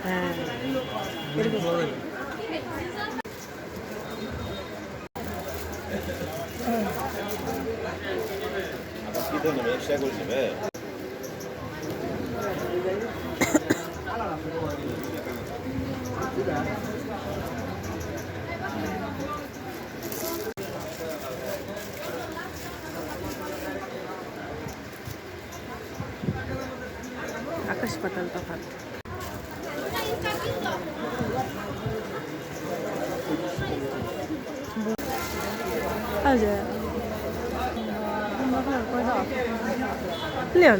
হ্যাঁ আকাশ পাতাল তফাৎ।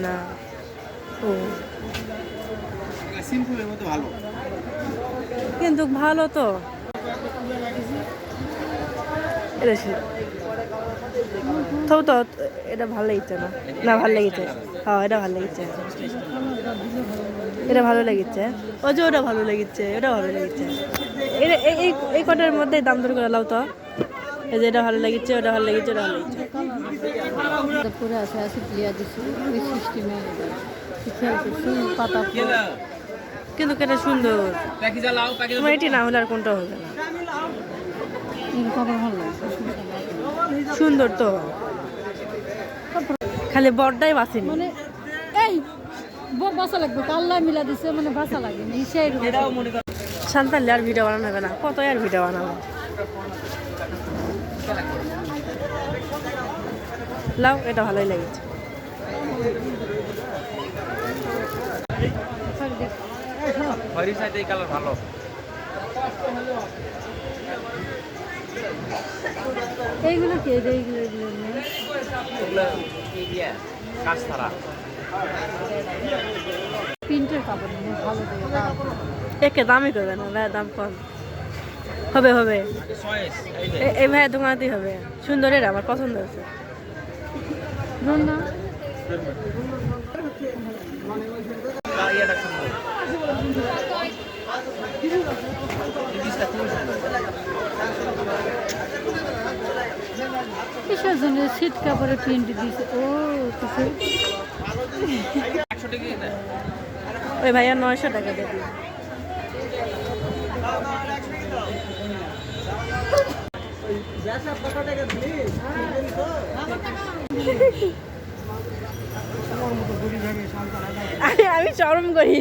না ও সিম্পলের মধ্যে ভালো, কিন্তু ভালো তো তো তো এটা ভালো লেগেছে না, না ভালো লেগেছে। হ্যাঁ এটা ভালো লেগেছে, এটা ভালো লেগেছে। ও যে ওটা ভালো লেগেছে, এটা ভালো লেগেছে। এটা এই কটার মধ্যে দাম দর করে লাও তো। এই যে এটা ভালো লেগেছে, ওটা ভালো লেগেছে, ওটা ভালো লেগেছে। পুরো আছে আছে ক্লিয়ার দিছি ওই সিস্টেমে পাতা কিন্তু কেটা সুন্দর, তোমার এটি না হলে আর কোনটা হবে না। খবর ভালো লাগে, সুন্দর তো, খালি বড়টাই বাসিনি। মানে এই বাসা লাগবে, কাল্লা মিলা দিছে মানে বাসা লাগে না। সান্তালে আর ভিডিও বানানো হবে না, কত আর ভিডিও বানাবো। লাও এটা ভালোই লেগেছে। ভালো এইগুলো কি এইগুলো প্রিন্টের কাপড় ভালো একে দামই করবে না ভাই, দাম কম হবে হবে। এই ভাইয়ের দোকানতেই হবে, সুন্দর, এটা আমার পছন্দ হয়েছে। না কিসের জন্য সিট কাপড়ে প্রিন্ট দিয়েছে? ও ওই ভাইয়া 900 টাকা দিয়ে। আমি শরম করি।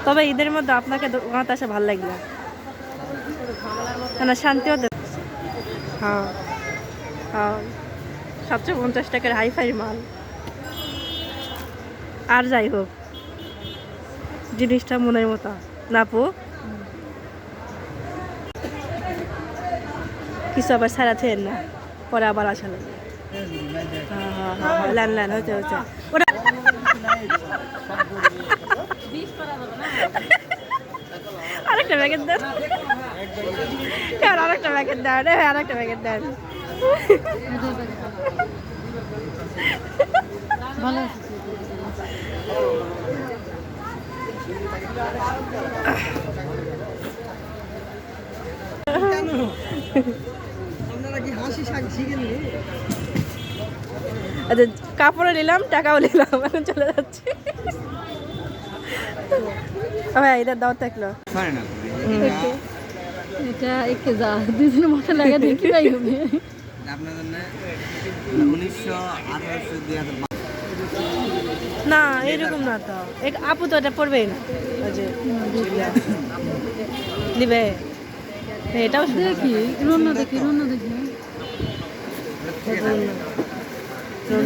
তবে ঈদের মধ্যে আপনাকে দোকানে আসা ভালো লাগলো না, শান্তিও দেবে। হ্যাঁ হ্যাঁ 750 টাকার হাইফাই মাল। আর যাই হোক জিনিসটা মনের মতো না পো, কিছু আবার ছাড়া থেন না, পরে আবার আসা লাগে। হ্যাঁ হ্যাঁ হ্যাঁ ল্যান ল্যান হচ্ছে হচ্ছে ওটা। আরেকটা প্যাকেট দেন, আরেকটা প্যাকেট দেন, আরেকটা প্যাকেট দেন। ভালো আচ্ছা কাপড়ও নিলাম, টাকাও নিলাম, এখন চলে যাচ্ছি। ভাই এটা দাও থাকলো এটা একে যা দুদিন মতো লাগা দেখি তাই হবে। না এরকম না তো, আপু তো এটা পড়বেই না। নিবে এটাও দেখি রন্না দেখি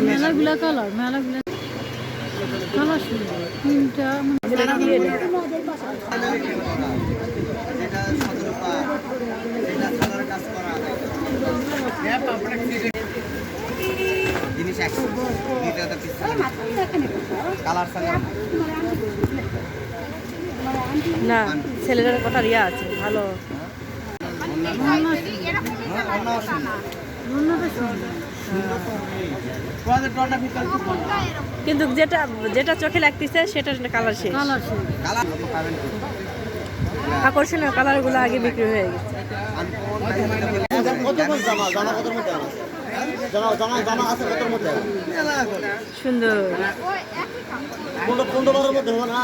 মেলাগুলা কালার কালার সুন্দর তিনটা না, ছেলেটার কথা রিয়া আছে ভালো। রন্নাটা সুন্দর কিন্তু যেটা যেটা চোখে লাগতেছে সেটা কালার শেষ। কালার শেষ। আকর্ষণীয় কালারগুলো আগে বিক্রি হয়ে গেছে। সুন্দর। 15-12 মধ্যে হবে না।